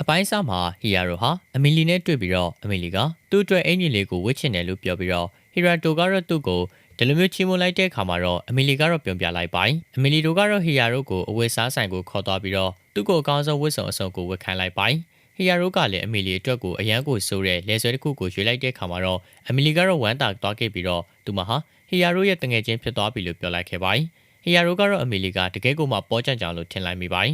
ပိုင်းစားမှာဟီယာရိုဟာအမီလီနဲ့တွေ့ပြီးတော့အမီလီကသူ့အတွက်အင်ဂျင်လေးကိုဝစ်ချင်တယ်လို့ပြောပြီးတော့ဟီရာတိုကတော့သူ့ကိုဒီလိုမျိုးချီးမွမ်းလိုက်တဲ့အခါမှာတော့အမီလီကတော့ပြုံပြလိုက်ပိုင်းအမီလီတို့ကတော့ဟီယာရိုကိုအဝတ်စားဆိုင်ကိုခေါ်သွားပြီးတော့သူ့ကိုအကောင်းဆုံးဝတ်စုံအစုံကိုဝတ်ခိုင်းလိုက်ပိုင်းဟီယာရိုကလည်းအမီလီအတွက်ကိုအရန်ကိုစိုးတဲ့လဲဆွဲတစ်ခုကိုရွေးလိုက်တဲ့အခါမှာတော့အမီလီကတော့ဝမ်းသာသွားခဲ့ပြီးတော့သူမဟာဟီယာရိုရဲ့တငယ်ချင်းဖြစ်သွားပြီလို့ပြောလိုက်ခဲ့ပိုင်းဟီယာရိုကတော့အမီလီကတကယ်ကိုမှပေါ်ကြံကြောင်လို့ထင်လိုက်မိပိုင်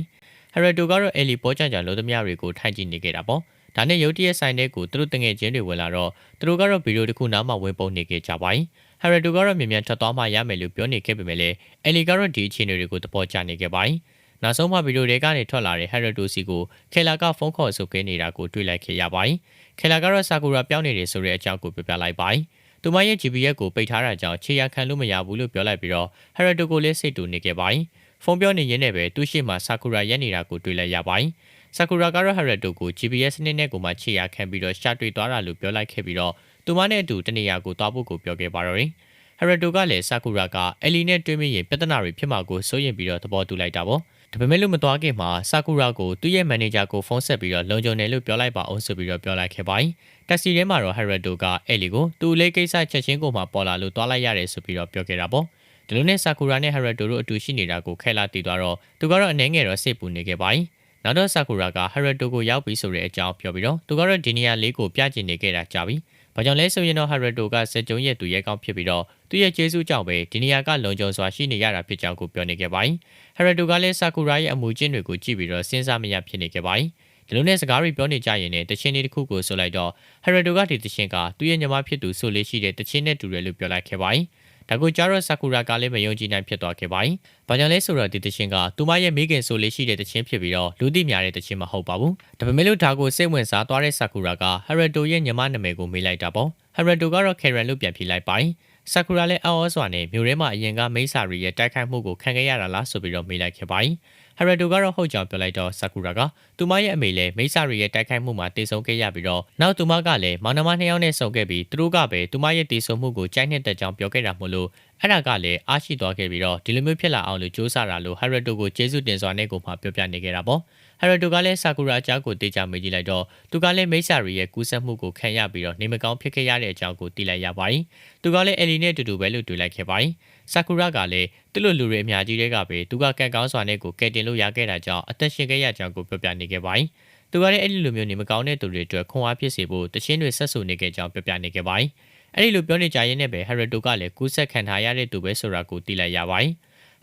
းဟရတိုကတော့အဲလီပေါ်ကြံကြောင်လို့သမျှတွေကိုထိုင်ကြည့်နေခဲ့တာပေါ့ဒါနဲ့ရုတ်တရက်ဆိုင်တဲ့ကိုသူတို့တငယ်ချင်းတွေဝင်လာတော့သူတို့ကတော့ဗီဒီယိုတစ်ခုနားမှာဝင်ပုံနေခဲ့ကြပါတယ်ဟရတိုကတော့မြန်မြန်ထွက်သွားမှရမယ်လို့ပြောနေခဲ့ပေမဲ့လည်းအဲလီကတော့ဒီအခြေအနေတွေကိုသဘောကျနေခဲ့ပါတယ်နောက်ဆုံးမှဗီဒီယိုတွေကနေထွက်လာတဲ့ဟရတိုစီကိုခေလာကဖုန်းခေါ်ဆုပ်ခဲ့နေတာကိုတွေ့လိုက်ခဲ့ရပါတယ်ခေလာကတော့ဆာကူရာပြောင်းနေတယ်ဆိုတဲ့အကြောင်းကိုပြောပြလိုက်ပါတယ်သူမရဲ့ GPS ကိုပိတ်ထားတာကြောင့်ခြေရခံလို့မရဘူးလို့ပြောလိုက်ပြီးတော့ဟရတိုကိုလည်းစိတ်တူနေခဲ့ပါတယ်ဖုန်းပြောနေရင်းနဲ့ပဲသူ့ရှိမှဆာကူရာရက်နေတာကိုတွေ့လိုက်ရပါတယ်ဆာကူရာကတော့ဟရတိုကို GPS နည်းနဲ့ကိုမှခြေရခံပြီးတော့ရှာတွေ့သွားတာလို့ပြောလိုက်ခဲ့ပြီးတော့သူမနဲ့အတူတနေရာကိုသွားဖို့ကိုပြောခဲ့ပါတော့တယ်ဟရတိုကလည်းဆာကူရာကအယ်လီနဲ့တွေ့မိရင်ပြဿနာတွေဖြစ်မှာကိုစိုးရင်ပြီးတော့သဘောတူလိုက်တာပေါ့ဒါပေမဲ့လို့မသွားခင်မှာဆာကူရာကိုသူ့ရဲ့မန်နေဂျာကိုဖုန်းဆက်ပြီးတော့လုံခြုံတယ်လို့ပြောလိုက်ပါအောင်ဆိုပြီးတော့ပြောလိုက်ခဲ့ပါတယ်တက်စီထဲမှာတော့ဟရတိုကအဲလီကိုသူ့လေးကိစ္စချက်ချင်းကိုမှပေါ်လာလို့သွားလိုက်ရတယ်ဆိုပြီးတော့ပြောခဲ့တာပေါ့ဒီလိုနဲ့ဆာကူရာနဲ့ဟရတိုတို့အတူရှိနေတာကိုခဲလာတည်သွားတော့သူကတော့အနေငယ်တော့စိတ်ပူနေခဲ့ပါတယ်နောက်တော့ဆာကူရာကဟရတိုကိုရောက်ပြီးဆိုတဲ့အကြောင်းပြောပြီးတော့သူကတော့ဒီနေရာလေးကိုပြကျင်နေခဲ့တာကြာပြီ။ဘာကြောင့်လဲဆိုရင်တော့ဟရတိုကစက်ကျုံရဲ့သူရဲ့ကောင်းဖြစ်ပြီးတော့သူရဲ့ကျေးဇူးကြောင့်ပဲဒီနေရာကလုံခြုံစွာရှိနေရတာဖြစ်ကြောင်းကိုပြောနေခဲ့ပါတယ်။ဟရတိုကလည်းဆာကူရာရဲ့အမှုချင်းတွေကိုကြည့်ပြီးတော့စဉ်းစားမရဖြစ်နေခဲ့ပါတယ်။ဒီလိုနဲ့စကားတွေပြောနေကြရင်လည်းတချင်းလေးတစ်ခုကိုဆိုလိုက်တော့ဟရတိုကဒီတချင်းကသူ့ရဲ့ညီမဖြစ်သူဆိုလေးရှိတဲ့တချင်းနဲ့တူတယ်လို့ပြောလိုက်ခဲ့ပါတယ်။ဒါကိုကြားတော့ဆာကူရာကလည်းမယုံကြည်နိုင်ဖြစ်သွားခဲ့ပါတယ်။ဘာကြောင့်လဲဆိုတော့ဒီတချင်းကသူမရဲ့မိခင်ဆိုလေးရှိတဲ့တချင်းဖြစ်ပြီးတော့လူသိများတဲ့တချင်းမဟုတ်ပါဘူး။ဒါပေမဲ့လို့ဒါကိုစိတ်ဝင်စားသွားတဲ့ဆာကူရာကဟရတိုရဲ့ညီမနာမည်ကိုမေးလိုက်တာပေါ့။ဟရတိုကတော့ကယ်ရန်လို့ပြန်ဖြေလိုက်ပါတယ်။ဆာကူရာလည်းအော်စွာနဲ့မြို့ထဲမှာအရင်ကမိတ်ဆာရီရဲ့တိုက်ခိုက်မှုကိုခံခဲ့ရတာလားဆိုပြီးတော့မေးလိုက်ခဲ့ပါတယ်။ဟရတိုကတော့ဟုတ်ကြောင်ပြောလိုက်တော့ဆာကူရာကသူမရဲ့အမေလည်းမိတ်ဆာရီရဲ့တိုက်ခိုက်မှုမှာတေဆုံးခဲ့ရပြီးတော့နောက်သူမကလည်းမောင်နှမနှစ်ယောက်နဲ့ဆုံခဲ့ပြီးသူတို့ကပဲသူမရဲ့တေဆုံးမှုကိုကြိုက်နှစ်သက်ကြောင်ပြောခဲ့တာမို့လို့အဲ့ဒါကလည်းအားရှိသွားခဲ့ပြီးတော့ဒီလိုမျိုးဖြစ်လာအောင်လို့စူးစမ်းတာလို့ဟရတိုကိုကျေးဇူးတင်စွာနဲ့ကိုမှပြောပြနေခဲ့တာပေါ့ဟရတိုကလည်းဆာကူရာအကြောင်းကိုတေချာမေးကြည့်လိုက်တော့သူကလည်းမိတ်ဆာရီရဲ့ကူးစက်မှုကိုခံရပြီးတော့နေမကောင်းဖြစ်ခဲ့ရတဲ့အကြောင်းကိုသိလိုက်ရပါတယ်သူကလည်းအယ်လီနဲ့တူတူပဲလို့တွေ့လိုက်ခဲ့ပါတယ်ဆာကူရာကလည်းသူ့လိုလူတွေအများကြီးတွေကပဲသူကကန့်ကောင်းစွာနဲ့ကိုကယ်တင်လို့ရခဲ့တာကြောင့်အသက်ရှင်ခဲ့ရကြောင်းကိုပြောပြနေခဲ့ပါတယ်သူကလည်းအဲ့ဒီလိုမျိုးနေမကောင်းတဲ့သူတွေအတွက်ခွန်အားဖြစ်စေဖို့တခြင်းတွေဆက်ဆူနေခဲ့ကြောင်းပြောပြနေခဲ့ပါတယ်အဲ့ဒီလိုပြောနေကြရင်းနဲ့ပဲဟရတိုကလည်းကူးဆက်ခံထားရတဲ့သူပဲဆိုတာကိုသိလိုက်ရပါတယ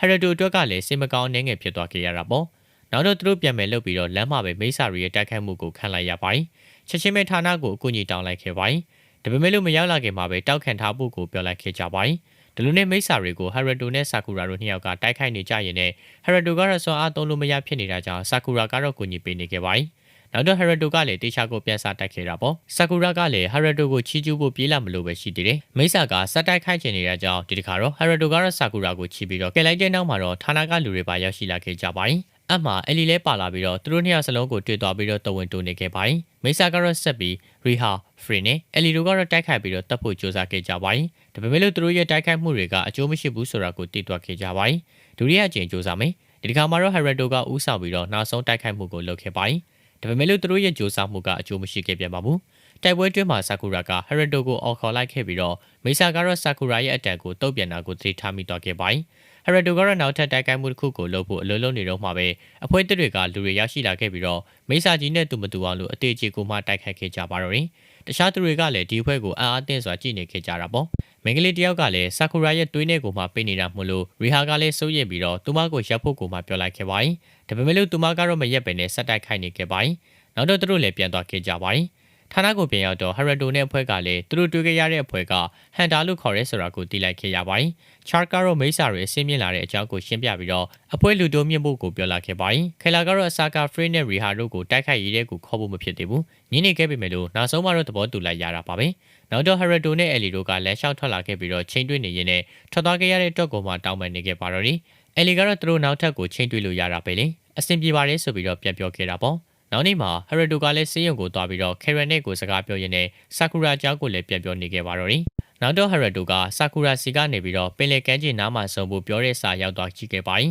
်ဟရတိုအတွက်ကလည်းစိတ်မကောင်းနေငယ်ဖြစ်သွားခဲ့ရတာပေါ့နောက်တော့သူတို့ပြန်မယ်လုပ်ပြီးတော့လမ်းမှာပဲမိတ်ဆာရီရဲ့တိုက်ခိုက်မှုကိုခံလိုက်ရပါတယ်ချက်ချင်းပဲဌာနကိုအကူအညီတောင်းလိုက်ခဲ့ပါတယ်ဒါပေမဲ့လို့မရောက်လာခင်မှာပဲတောက်ခံထားဖို့ကိုပြောလိုက်ခဲ့ကြပါတယ်ဒီလိုနဲ့မိတ်ဆာရီကိုဟရတိုနဲ့ဆာကူရာတို့နှစ်ယောက်ကတိုက်ခိုက်နေကြရင်နဲ့ဟရတိုကတော့စွမ်းအားသုံးလို့မရဖြစ်နေတာကြောင့်ဆာကူရာကတော့ကူညီပေးနေခဲ့ပါတယ်နောက်တော့ဟရတိုကလည်းတေချာကိုပြန်စားတိုက်ခဲ့တာပေါ့ဆာကူရာကလည်းဟရတိုကိုချီးကျူးဖို့ပြေးလာမလို့ပဲရှိသေးတယ်မိဆာကစက်တိုက်ခိုက်ချင်နေတာကြောင့်ဒီတစ်ခါတော့ဟရတိုကတော့ဆာကူရာကိုချီးပြီးတော့ကယ်လိုက်တဲ့နောက်မှာတော့ဌာနကလူတွေပါရောက်ရှိလာခဲ့ကြပါတယ်အမှအလီလဲပါလာပြီးတော့သူတို့နှစ်ယောက်စလုံးကိုတွေ့သွားပြီးတော့တဝင်းတိုးနေခဲ့ပါတယ်မိဆာကတော့ဆက်ပြီးရီဟာဖရီနဲ့အလီတို့ကတော့တိုက်ခိုက်ပြီးတော့တပ်ဖို့ကြိုးစားခဲ့ကြပါတယ်ဒါပေမဲ့လို့သူတို့ရဲ့တိုက်ခိုက်မှုတွေကအကျိုးမရှိဘူးဆိုတာကိုသိသွားခဲ့ကြပါတယ်ဒုတိယအကြိမ်ကြိုးစားမယ်ဒီတစ်ခါမှာတော့ဟရတိုကဦးဆောင်ပြီးတော့နောက်ဆုံးတိုက်ခိုက်မှုကိုလုပ်ခဲ့ပါတယ်ဒါပေမဲ့လို့သူတို့ရဲ့ကြိုးစားမှုကအကျိုးမရှိခဲ့ပြန်ပါဘူးတိုက်ပွဲတွင်းမှာဆာကူရာကဟရတိုကိုအော်ခေါ်လိုက်ခဲ့ပြီးတော့မိဆာကတော့ဆာကူရာရဲ့အတန်ကိုတုတ်ပြန်တာကိုသိထားမိသွားခဲ့ပါတယ်ဟရတိုကတော့နောက်ထပ်တိုက်ခိုက်မှုတစ်ခုကိုလုပ်ဖို့အလုံးလုံးနေတော့မှပဲအဖွဲတွေကလူတွေရောက်ရှိလာခဲ့ပြီးတော့မိဆာကြီးနဲ့သူမတူအောင်လို့အသေးချေကိုမှတိုက်ခိုက်ခဲ့ကြပါတော့တယ်တခြားသူတွေကလည်းဒီအဖွဲကိုအားအသင့်စွာကြည့်နေခဲ့ကြတာပေါ့မင်္ဂလိတယောက်ကလည်းဆာကူရာရဲ့သွေးနဲ့ကိုမှပေးနေတာမို့လို့ရီဟာကလည်းစိုးရိမ်ပြီးတော့သူမကိုရပ်ဖို့ကိုမှပြောလိုက်ခဲ့ပါတယ်ဒါပေမဲ့လို့သူမကတော့မရက်ပဲနဲ့စက်တိုက်ခိုက်နေခဲ့ပါတယ်နောက်တော့သူတို့လည်းပြန်သွားခဲ့ကြပါတယ်ဌာနကိုပြန်ရောက်တော့ဟရတိုနဲ့အဖွဲ့ကလည်းသူတို့တွေ့ခဲ့ရတဲ့အဖွဲ့ကဟန်တာလို့ခေါ်ရဲဆိုတာကိုသိလိုက်ခဲ့ရပါတယ်ချာကာတော့မိတ်ဆာတွေအဆင်းမြင့်လာတဲ့အကြောင်းကိုရှင်းပြပြီးတော့အဖွဲ့လူတိုးမြင့်ဖို့ကိုပြောလာခဲ့ပါတယ်ခဲလာကတော့အစာကာဖရေးနဲ့ရီဟာတို့ကိုတိုက်ခိုက်ရတဲ့ကိုခေါ်ဖို့မဖြစ်သေးဘူးညနေခဲ့ပေမဲ့လို့နောက်ဆုံးမှတော့သဘောတူလိုက်ရတာပါပဲနောက်တော့ဟရတိုနဲ့အယ်လီတို့ကလက်လျှောက်ထွက်လာခဲ့ပြီးတော့ချိန်တွေ့နေရင်းနဲ့ထွက်သွားခဲ့ရတဲ့အတွက်ကိုမှတောင်းပန်နေခဲ့ပါတော့တယ်အယ်လီကတော့သူတို့နောက်ထပ်ကိုချိန်တွေ့လို့ရတာပဲလေအဆင်ပြေပါတယ်ဆိုပြီးတော့ပြန်ပြောခဲ့တာပေါ့နောက်နေ့မှာဟရတိုကလည်းစေးရုံကိုသွားပြီးတော့ကယ်ရန်နဲ့ကိုစကားပြောရင်းနဲ့ဆာကူရာအကြောင်းကိုလည်းပြန်ပြောနေခဲ့ပါတော့တယ်နောက်တော့ဟရတိုကဆာကူရာစီကနေပြီးတော့ပင်လယ်ကမ်းခြေနားမှာဆုံဖို့ပြောတဲ့စာရောက်သွားကြည့်ခဲ့ပါတယ်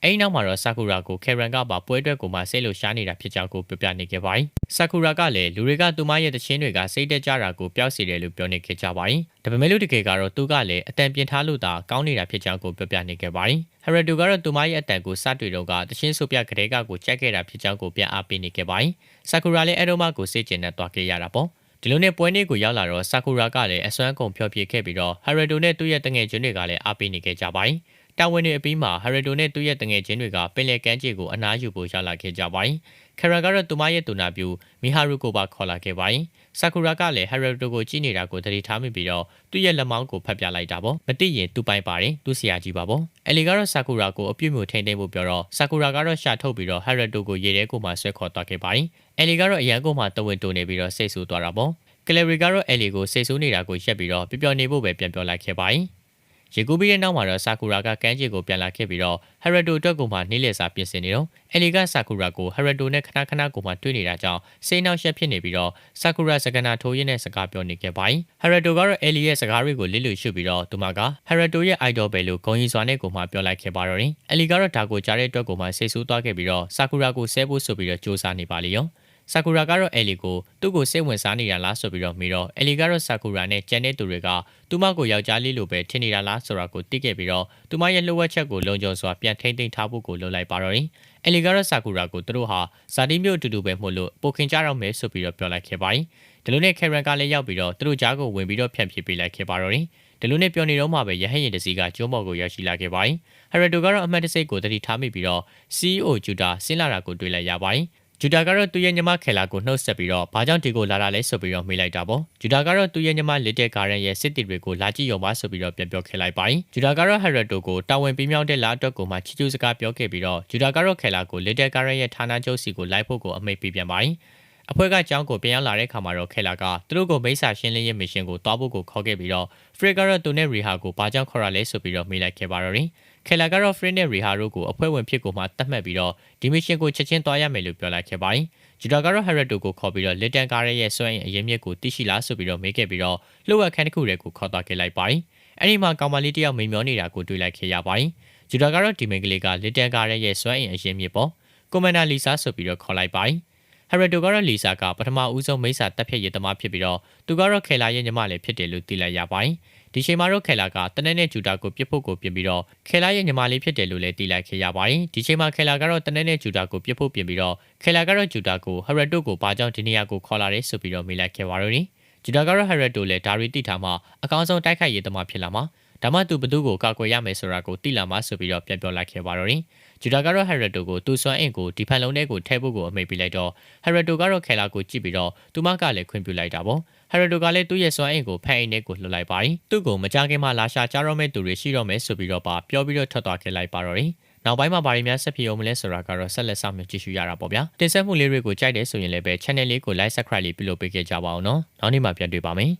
အဲ့နောက်မှာတော့ဆာကူရာကိုခေရန်ကပါပွဲအတွက်ကိုမှစိတ်လို့ရှားနေတာဖြစ်ကြောင်းကိုပြောပြနေခဲ့ပါတယ်ဆာကူရာကလည်းလူတွေကသူမရဲ့တခြင်းတွေကစိတ်တက်ကြတာကိုပျောက်စေတယ်လို့ပြောနေခဲ့ကြပါတယ်ဒါပေမဲ့လို့တကယ်ကတော့သူကလည်းအတန်ပြင်ထားလို့သာကောင်းနေတာဖြစ်ကြောင်းကိုပြောပြနေခဲ့ပါတယ်ဟရတိုကတော့သူမရဲ့အတန်ကိုစတွေ့တော့ကတခြင်းဆိုပြကလေးကကိုကြိုက်ခဲ့တာဖြစ်ကြောင်းကိုပြန်အားပေးနေခဲ့ပါတယ်ဆာကူရာလည်းအဲ့တော့မှကိုစိတ်ကျဉ်နဲ့တွားခဲ့ရတာပေါ့ဒီလိုနဲ့ပွဲနေ့ကိုရောက်လာတော့ဆာကူရာကလည်းအစွမ်းကုန်ဖျော်ဖြေခဲ့ပြီးတော့ဟရတိုနဲ့သူ့ရဲ့တငယ်ချင်းတွေကလည်းအားပေးနေခဲ့ကြပါတယ်တာဝန်တွေအပြီးမှာဟရတိုနဲ့သူ့ရဲ့တငယ်ချင်းတွေကပင်လယ်ကမ်းခြေကိုအနားယူဖို့ရောက်လာခဲ့ကြပါတယ်ခရာကတော့သူမရဲ့တူနာပြူမီဟာရုကိုပါခေါ်လာခဲ့ပါတယ်ဆာကူရာကလည်းဟရတိုကိုကြည့်နေတာကိုသတိထားမိပြီးတော့သူ့ရဲ့လက်မောင်းကိုဖတ်ပြလိုက်တာပေါ့မသိရင်သူ့ပိုင်ပါတယ်သူ့ဆရာကြီးပါပေါ့အလီကတော့ဆာကူရာကိုအပြုတ်မျိုးထိန်သိမ်းဖို့ပြောတော့ဆာကူရာကတော့ရှာထုတ်ပြီးတော့ဟရတိုကိုရေထဲကိုမှဆွဲခေါ်သွားခဲ့ပါတယ်အလီကတော့အရန်ကိုမှတဝင်းတူနေပြီးတော့စိတ်ဆူသွားတာပေါ့ကလရီကတော့အလီကိုစိတ်ဆူနေတာကိုရက်ပြီးတော့ပျော်နေဖို့ပဲပြန်ပြောလိုက်ခဲ့ပါတယ်ရေကူးပြီးတဲ့နောက်မှာတော့ဆာကူရာကကမ်းခြေကိုပြန်လာခဲ့ပြီးတော့ဟရတိုအတွက်ကိုမှနှိလက်စာပြင်ဆင်နေတော့အလီကဆာကူရာကိုဟရတိုနဲ့ခဏခဏကိုမှတွေ့နေတာကြောင့်စိတ်နှောက်ယှက်ဖြစ်နေပြီးတော့ဆာကူရာစကနာထိုးရင်းနဲ့စကားပြောနေခဲ့ပါတယ်ဟရတိုကတော့အလီရဲ့စကားတွေကိုလစ်လူရှုပြီးတော့သူမကဟရတိုရဲ့ idol ပဲလို့ဂုဏ်ယူစွာနဲ့ကိုမှပြောလိုက်ခဲ့ပါတော့တယ်အလီကတော့ဒါကိုကြားတဲ့အတွက်ကိုမှစိတ်ဆိုးသွားခဲ့ပြီးတော့ဆာကူရာကိုဆဲဖို့ဆိုပြီးတော့စူးစမ်းနေပါလေရောဆာကူရာကတော့အလီကိုသူ့ကိုစိတ်ဝင်စားနေတာလားဆိုပြီးတော့မိတော့အလီကတော့ဆာကူရာနဲ့ကျန်တဲ့သူတွေကသူမကိုယောက်ျားလေးလိုပဲထင်နေတာလားဆိုတာကိုသိခဲ့ပြီးတော့သူမရဲ့လှုပ်ဝက်ချက်ကိုလုံခြုံစွာပြန်ထိမ့်သိမ်းထားဖို့ကိုလုပ်လိုက်ပါတော့တယ်အလီကတော့ဆာကူရာကိုသူတို့ဟာဇာတိမျိုးအတူတူပဲမှုလို့ပိုခင်ကြတော့မယ်ဆိုပြီးတော့ပြောလိုက်ခဲ့ပါတယ်ဒီလိုနဲ့ခေရန်ကလည်းရောက်ပြီးတော့သူတို့ကြားကိုဝင်ပြီးတော့ဖြန့်ဖြေပေးလိုက်ခဲ့ပါတော့တယ်ဒီလိုနဲ့ပြောနေတော့မှပဲရဟရင်တစီကကျုံးမော်ကိုရောက်ရှိလာခဲ့ပါတယ်ဟရတိုကတော့အမှတ်တစိတ်ကိုတတိထားမိပြီးတော့ CEO ဂျူတာဆင်းလာတာကိုတွေ့လိုက်ရပါတယ်ဂျူတာကတော့သူ့ရဲ့ညီမခဲလာကိုနှုတ်ဆက်ပြီးတော့ဘာကြောင့်ဒီကိုလာတာလဲဆိုပြီးတော့မေးလိုက်တာပေါ့ဂျူတာကတော့သူ့ရဲ့ညီမလစ်တဲ့ကာရန်ရဲ့စစ်တီတွေကိုလာကြည့်ရုံပါဆိုပြီးတော့ပြန်ပြောခဲ့လိုက်ပါတယ်ဂျူတာကတော့ဟရတိုကိုတာဝန်ပြီးမြောက်တဲ့လာအတွက်ကိုမှချီကျူးစကားပြောခဲ့ပြီးတော့ဂျူတာကတော့ခဲလာကိုလစ်တဲ့ကာရန်ရဲ့ဌာနချုပ်စီကိုလိုက်ဖို့ကိုအမိန့်ပေးပြန်ပါတယ်အဖွဲ့ကကြောင်းကိုပြန်ရောက်လာတဲ့ခါမှာတော့ခဲလာကသူတို့ကိုမိတ်ဆာရှင်းလင်းရေးမစ်ရှင်ကိုတွားဖို့ကိုခေါ်ခဲ့ပြီးတော့ဖရစ်ကတော့သူနဲ့ရီဟာကိုဘာကြောင့်ခေါ်ရလဲဆိုပြီးတော့မေးလိုက်ခဲ့ပါတော့တယ်ခဲလာကတော့ဖရစ်နဲ့ရီဟာတို့ကိုအဖွဲ့ဝင်ဖြစ်ကိုမှတတ်မှတ်ပြီးတော့ဒီမစ်ရှင်ကိုချက်ချင်းတွားရမယ်လို့ပြောလိုက်ခဲ့ပါတယ်ဂျူတာကတော့ဟရတိုကိုခေါ်ပြီးတော့လစ်တန်ကားရဲ့စွမ်းအင်အရင်မြစ်ကိုသိရှိလားဆိုပြီးတော့မေးခဲ့ပြီးတော့လှုပ်ဝက်ခန်းတစ်ခုတည်းကိုခေါ်သွားခဲ့လိုက်ပါတယ်အဲ့ဒီမှာကောင်မလေးတယောက်မိန်မျောနေတာကိုတွေ့လိုက်ခဲ့ရပါတယ်ဂျူတာကတော့ဒီမိန်ကလေးကလစ်တန်ကားရဲ့စွမ်းအင်အရင်မြစ်ပေါ့ကွန်မန်ဒါလီဆာဆိုပြီးတော့ခေါ်လိုက်ပါတယ်ဟရတိုကတော့လီဆာကပထမဦးဆုံးမိတ်ဆာတက်ဖြတ်ရည်သမားဖြစ်ပြီးတော့သူကတော့ခဲလာရဲ့ညီမလည်းဖြစ်တယ်လို့သိလိုက်ရပါတယ်ဒီချိန်မှာတော့ခဲလာကတနက်နဲ့ဂျူတာကိုပြစ်ဖို့ကိုပြင်ပြီးတော့ခဲလာရဲ့ညီမလေးဖြစ်တယ်လို့လည်းသိလိုက်ခဲ့ရပါတယ်ဒီချိန်မှာခဲလာကတော့တနက်နဲ့ဂျူတာကိုပြစ်ဖို့ပြင်ပြီးတော့ခဲလာကတော့ဂျူတာကိုဟရတိုကိုဘာကြောင့်ဒီနေရာကိုခေါ်လာတယ်ဆိုပြီးတော့မေးလိုက်ခဲ့ပါတော့တယ်ဂျူတာကတော့ဟရတိုလည်းဒါရီတိထားမှအကောင်းဆုံးတိုက်ခိုက်ရည်သမားဖြစ်လာမှာဒါမှသူဘသူကိုကာကွယ်ရမယ်ဆိုတာကိုသိလာမှဆိုပြီးတော့ပြန်ပြောလိုက်ခဲ့ပါတော့တယ်ဂျူတာကတော့ဟရတိုကိုသူ့စွမ်းအင်ကိုဒီဖန်လုံးထဲကိုထည့်ဖို့ကိုအမိန့်ပေးလိုက်တော့ဟရတိုကတော့ခဲလာကိုကြည့်ပြီးတော့သူမကလည်းခွင့်ပြုလိုက်တာပေါ့ဟရတိုကလည်းသူ့ရဲ့စွမ်းအင်ကိုဖန်အိမ်ထဲကိုလှုပ်လိုက်ပါတယ်သူ့ကိုမကြခင်မှလာရှာကြတော့မဲ့သူတွေရှိတော့မယ်ဆိုပြီးတော့ပါပြောပြီးတော့ထွက်သွားခဲ့လိုက်ပါတော့တယ်နောက်ပိုင်းမှာဘာတွေများဆက်ဖြစ်အောင်မလဲဆိုတာကတော့ဆက်လက်စောင့်မျှော်ကြည့်ရှုရတာပေါ့ဗျာတင်ဆက်မှုလေးတွေကိုကြိုက်တယ်ဆိုရင်လည်းပဲ channel လေးကို like subscribe လေးပြုလုပ်ပေးခဲ့ကြပါအောင်နော်နောက်နေ့မှပြန်တွေ့ပါမယ်